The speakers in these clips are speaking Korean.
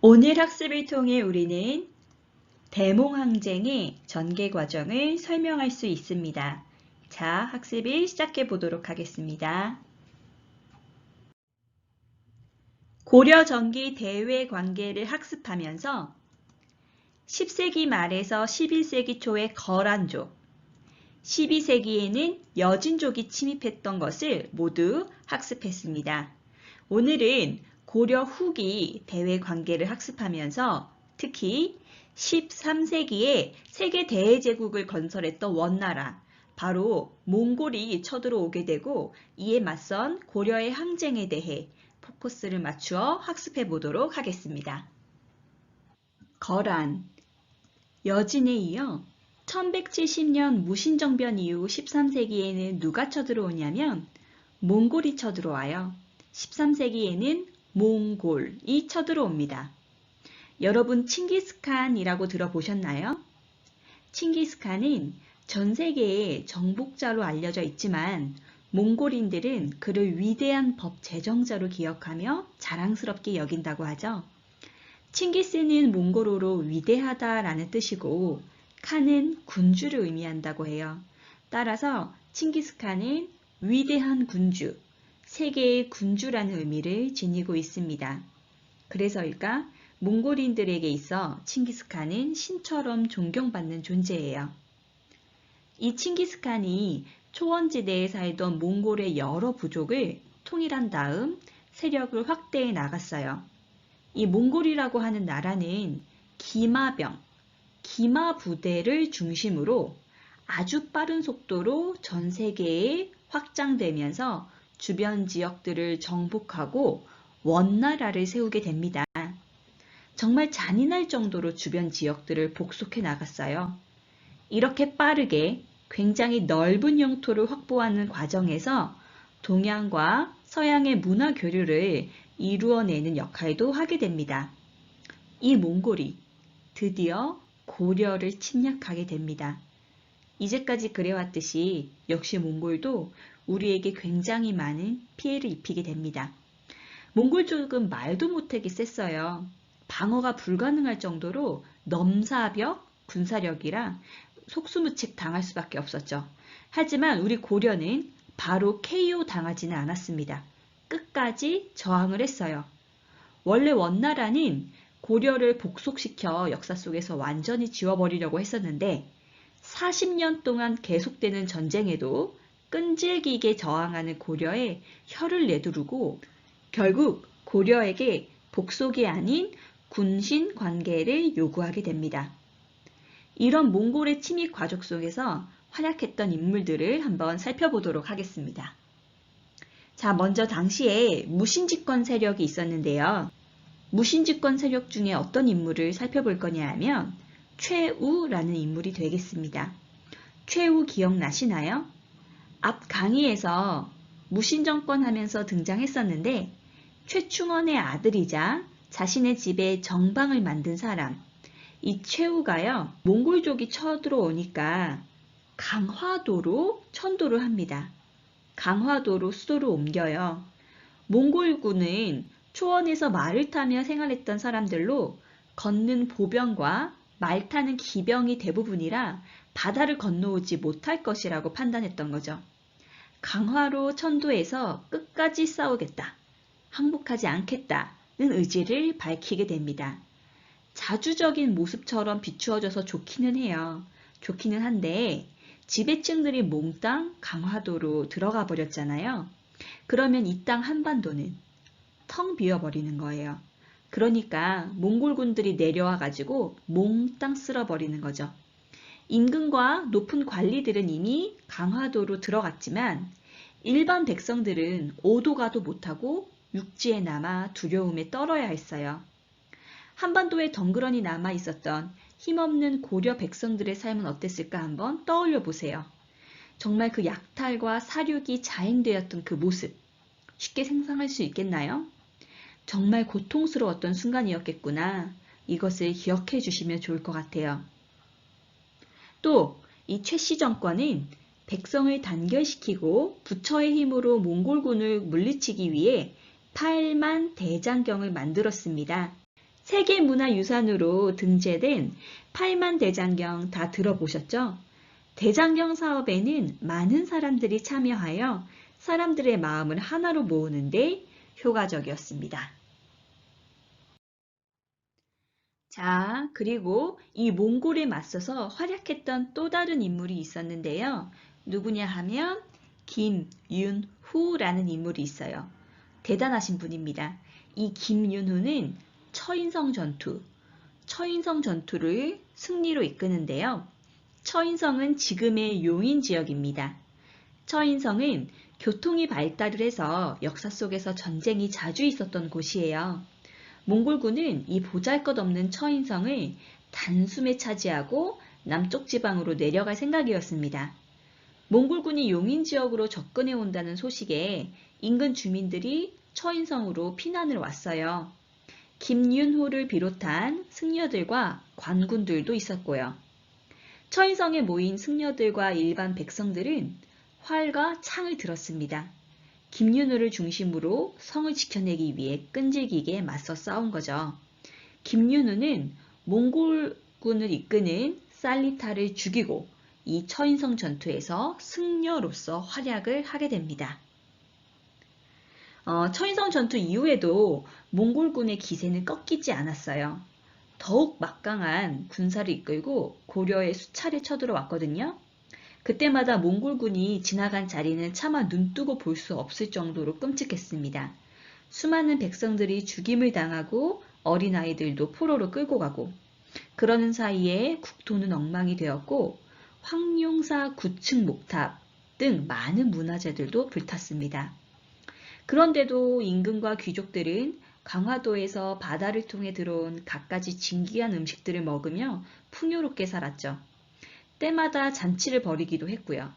오늘 학습을 통해 우리는 대몽항쟁의 전개 과정을 설명할 수 있습니다. 자, 학습을 시작해 보도록 하겠습니다. 고려 전기 대외 관계를 학습하면서 10세기 말에서 11세기 초의 거란족, 12세기에는 여진족이 침입했던 것을 모두 학습했습니다. 오늘은 고려 후기 대외 관계를 학습하면서 특히 13세기에 세계 대제국을 건설했던 원나라, 바로 몽골이 쳐들어오게 되고 이에 맞선 고려의 항쟁에 대해 포커스를 맞추어 학습해 보도록 하겠습니다. 거란, 여진에 이어 1170년 무신정변 이후 13세기에는 누가 쳐들어오냐면 몽골이 쳐들어와요. 13세기에는 몽골이 쳐들어옵니다. 여러분 칭기스칸이라고 들어보셨나요? 칭기스칸은 전 세계의 정복자로 알려져 있지만 몽골인들은 그를 위대한 법 제정자로 기억하며 자랑스럽게 여긴다고 하죠. 칭기스는 몽골어로 위대하다라는 뜻이고 칸은 군주를 의미한다고 해요. 따라서 칭기스칸은 위대한 군주, 세계의 군주라는 의미를 지니고 있습니다. 그래서일까? 몽골인들에게 있어 칭기스칸은 신처럼 존경받는 존재예요. 이 칭기스칸이 초원지대에 살던 몽골의 여러 부족을 통일한 다음 세력을 확대해 나갔어요. 이 몽골이라고 하는 나라는 기마병, 기마 부대를 중심으로 아주 빠른 속도로 전 세계에 확장되면서 주변 지역들을 정복하고 원나라를 세우게 됩니다. 정말 잔인할 정도로 주변 지역들을 복속해 나갔어요. 이렇게 빠르게 굉장히 넓은 영토를 확보하는 과정에서 동양과 서양의 문화 교류를 이루어내는 역할도 하게 됩니다. 이 몽골이 드디어 고려를 침략하게 됩니다. 이제까지 그래왔듯이 역시 몽골도 우리에게 굉장히 많은 피해를 입히게 됩니다. 몽골족은 말도 못하게 셌어요. 방어가 불가능할 정도로 넘사벽 군사력이라 속수무책 당할 수밖에 없었죠. 하지만 우리 고려는 바로 KO 당하지는 않았습니다. 끝까지 저항을 했어요. 원래 원나라는 고려를 복속시켜 역사 속에서 완전히 지워버리려고 했었는데 40년 동안 계속되는 전쟁에도 끈질기게 저항하는 고려에 혀를 내두르고 결국 고려에게 복속이 아닌 군신 관계를 요구하게 됩니다. 이런 몽골의 침입 과정 속에서 활약했던 인물들을 한번 살펴보도록 하겠습니다. 자, 먼저 당시에 무신집권 세력이 있었는데요. 무신집권 세력 중에 어떤 인물을 살펴볼 거냐 하면 최우라는 인물이 되겠습니다. 최우 기억나시나요? 앞 강의에서 무신정권 하면서 등장했었는데 최충원의 아들이자 자신의 집에 정방을 만든 사람, 이 최우가요, 몽골족이 쳐들어오니까 강화도로 천도를 합니다. 강화도로 수도를 옮겨요. 몽골군은 초원에서 말을 타며 생활했던 사람들로 걷는 보병과 말 타는 기병이 대부분이라 바다를 건너오지 못할 것이라고 판단했던 거죠. 강화로 천도에서 끝까지 싸우겠다, 항복하지 않겠다는 의지를 밝히게 됩니다. 자주적인 모습처럼 비추어져서 좋기는 해요. 좋기는 한데 지배층들이 몽땅 강화도로 들어가 버렸잖아요. 그러면 이 땅 한반도는 텅 비어버리는 거예요. 그러니까 몽골군들이 내려와 가지고 몽땅 쓸어버리는 거죠. 임금과 높은 관리들은 이미 강화도로 들어갔지만 일반 백성들은 오도 가도 못하고 육지에 남아 두려움에 떨어야 했어요. 한반도에 덩그러니 남아 있었던 힘없는 고려 백성들의 삶은 어땠을까 한번 떠올려 보세요. 정말 그 약탈과 사륙이 자행되었던 그 모습, 쉽게 상상할 수 있겠나요? 정말 고통스러웠던 순간이었겠구나. 이것을 기억해 주시면 좋을 것 같아요. 또 이 최씨 정권은 백성을 단결시키고 부처의 힘으로 몽골군을 물리치기 위해 8만 대장경을 만들었습니다. 세계문화유산으로 등재된 팔만대장경 다 들어보셨죠? 대장경 사업에는 많은 사람들이 참여하여 사람들의 마음을 하나로 모으는데 효과적이었습니다. 자, 그리고 이 몽골에 맞서서 활약했던 또 다른 인물이 있었는데요. 누구냐 하면 김윤후라는 인물이 있어요. 대단하신 분입니다. 이 김윤후는 처인성 전투를 승리로 이끄는데요. 처인성은 지금의 용인 지역입니다. 처인성은 교통이 발달을 해서 역사 속에서 전쟁이 자주 있었던 곳이에요. 몽골군은 이 보잘것없는 처인성을 단숨에 차지하고 남쪽 지방으로 내려갈 생각이었습니다. 몽골군이 용인 지역으로 접근해 온다는 소식에 인근 주민들이 처인성으로 피난을 왔어요. 김윤호를 비롯한 승려들과 관군들도 있었고요. 처인성에 모인 승려들과 일반 백성들은 활과 창을 들었습니다. 김윤호를 중심으로 성을 지켜내기 위해 끈질기게 맞서 싸운 거죠. 김윤호는 몽골군을 이끄는 살리타를 죽이고 이 처인성 전투에서 승려로서 활약을 하게 됩니다. 처인성 전투 이후에도 몽골군의 기세는 꺾이지 않았어요. 더욱 막강한 군사를 이끌고 고려에 수차례 쳐들어왔거든요. 그때마다 몽골군이 지나간 자리는 차마 눈뜨고 볼 수 없을 정도로 끔찍했습니다. 수많은 백성들이 죽임을 당하고 어린아이들도 포로로 끌고 가고 그러는 사이에 국토는 엉망이 되었고 황룡사 9층 목탑 등 많은 문화재들도 불탔습니다. 그런데도 임금과 귀족들은 강화도에서 바다를 통해 들어온 갖가지 진귀한 음식들을 먹으며 풍요롭게 살았죠. 때마다 잔치를 벌이기도 했고요.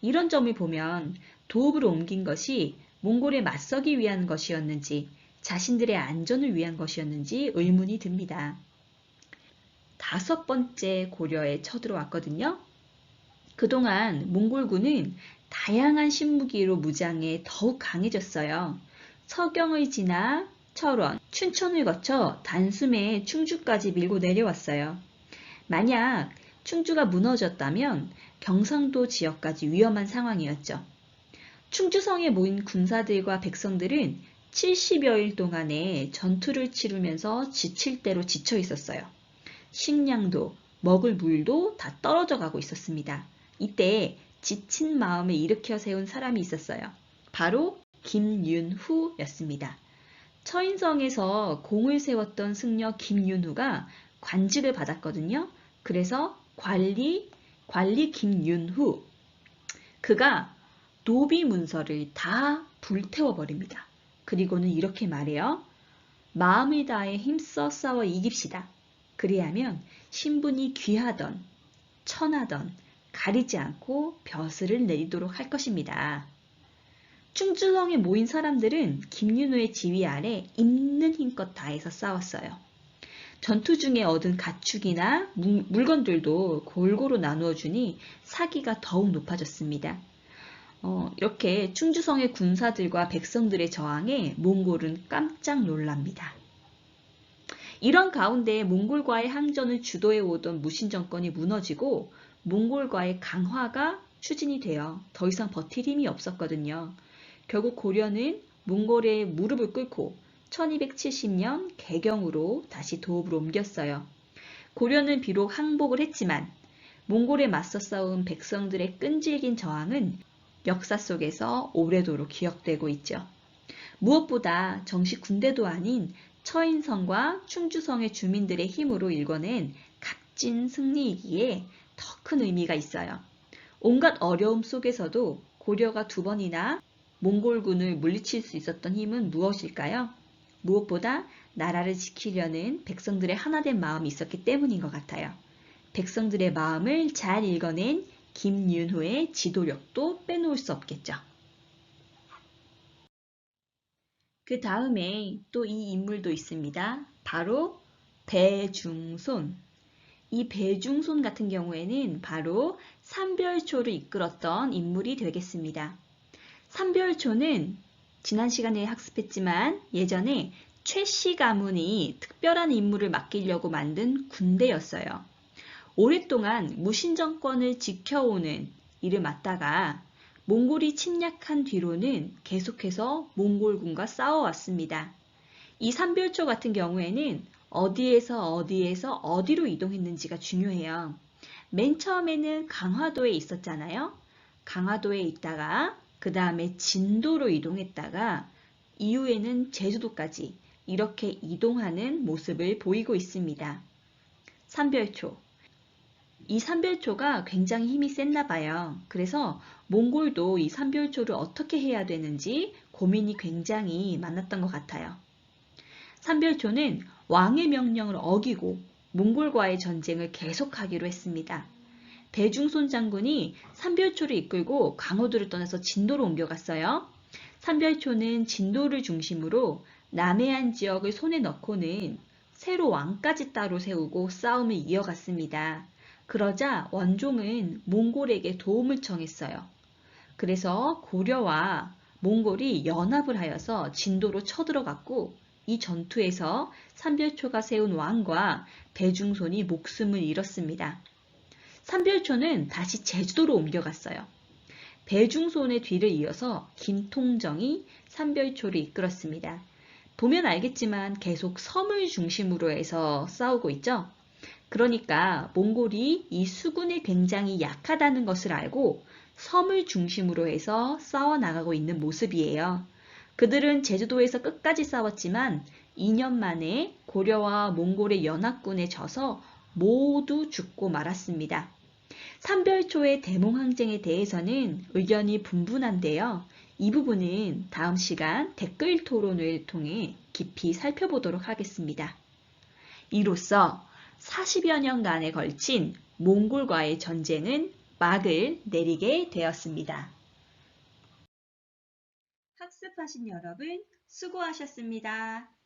이런 점을 보면 도읍으로 옮긴 것이 몽골에 맞서기 위한 것이었는지 자신들의 안전을 위한 것이었는지 의문이 듭니다. 5번째 고려에 쳐들어왔거든요. 그동안 몽골군은 다양한 신무기로 무장해 더욱 강해졌어요. 서경을 지나 철원, 춘천을 거쳐 단숨에 충주까지 밀고 내려왔어요. 만약 충주가 무너졌다면 경상도 지역까지 위험한 상황이었죠. 충주성에 모인 군사들과 백성들은 70여일 동안의 전투를 치르면서 지칠 대로 지쳐 있었어요. 식량도 먹을 물도 다 떨어져 가고 있었습니다. 이때 지친 마음을 일으켜 세운 사람이 있었어요. 바로 김윤후였습니다. 처인성에서 공을 세웠던 승려 김윤후가 관직을 받았거든요. 그래서 관리 김윤후. 그가 노비 문서를 다 불태워버립니다. 그리고는 이렇게 말해요. 마음을 다해 힘써 싸워 이깁시다. 그리하면 신분이 귀하던 천하던 가리지 않고 벼슬을 내리도록 할 것입니다. 충주성에 모인 사람들은 김윤호의 지휘 아래 있는 힘껏 다해서 싸웠어요. 전투 중에 얻은 가축이나 물건들도 골고루 나누어 주니 사기가 더욱 높아졌습니다. 이렇게 충주성의 군사들과 백성들의 저항에 몽골은 깜짝 놀랍니다. 이런 가운데 몽골과의 항전을 주도해 오던 무신 정권이 무너지고 몽골과의 강화가 추진이 되어 더 이상 버틸 힘이 없었거든요. 결국 고려는 몽골의 무릎을 꿇고 1270년 개경으로 다시 도읍으로 옮겼어요. 고려는 비록 항복을 했지만 몽골에 맞서 싸운 백성들의 끈질긴 저항은 역사 속에서 오래도록 기억되고 있죠. 무엇보다 정식 군대도 아닌 처인성과 충주성의 주민들의 힘으로 일궈낸 값진 승리이기에 더 큰 의미가 있어요. 온갖 어려움 속에서도 고려가 2번이나 몽골군을 물리칠 수 있었던 힘은 무엇일까요? 무엇보다 나라를 지키려는 백성들의 하나된 마음이 있었기 때문인 것 같아요. 백성들의 마음을 잘 읽어낸 김윤호의 지도력도 빼놓을 수 없겠죠. 그 다음에 또 이 인물도 있습니다. 바로 배중손. 이 배중손 같은 경우에는 바로 삼별초를 이끌었던 인물이 되겠습니다. 삼별초는 지난 시간에 학습했지만 예전에 최씨 가문이 특별한 임무를 맡기려고 만든 군대였어요. 오랫동안 무신정권을 지켜오는 일을 맡다가 몽골이 침략한 뒤로는 계속해서 몽골군과 싸워왔습니다. 이 삼별초 같은 경우에는 어디에서 어디로 이동했는지가 중요해요. 맨 처음에는 강화도에 있었잖아요. 강화도에 있다가 그 다음에 진도로 이동했다가 이후에는 제주도까지 이렇게 이동하는 모습을 보이고 있습니다. 삼별초. 이 삼별초가 굉장히 힘이 셌나 봐요. 그래서 몽골도 이 삼별초를 어떻게 해야 되는지 고민이 굉장히 많았던 것 같아요. 삼별초는 왕의 명령을 어기고 몽골과의 전쟁을 계속하기로 했습니다. 배중손 장군이 삼별초를 이끌고 강호도를 떠나서 진도로 옮겨갔어요. 삼별초는 진도를 중심으로 남해안 지역을 손에 넣고는 새로 왕까지 따로 세우고 싸움을 이어갔습니다. 그러자 원종은 몽골에게 도움을 청했어요. 그래서 고려와 몽골이 연합을 하여서 진도로 쳐들어갔고 이 전투에서 삼별초가 세운 왕과 배중손이 목숨을 잃었습니다. 삼별초는 다시 제주도로 옮겨갔어요. 배중손의 뒤를 이어서 김통정이 삼별초를 이끌었습니다. 보면 알겠지만 계속 섬을 중심으로 해서 싸우고 있죠. 그러니까 몽골이 이 수군에 굉장히 약하다는 것을 알고 섬을 중심으로 해서 싸워나가고 있는 모습이에요. 그들은 제주도에서 끝까지 싸웠지만 2년 만에 고려와 몽골의 연합군에 져서 모두 죽고 말았습니다. 삼별초의 대몽항쟁에 대해서는 의견이 분분한데요. 이 부분은 다음 시간 댓글 토론을 통해 깊이 살펴보도록 하겠습니다. 이로써 40여 년간에 걸친 몽골과의 전쟁은 막을 내리게 되었습니다. 학습하신 여러분 수고하셨습니다.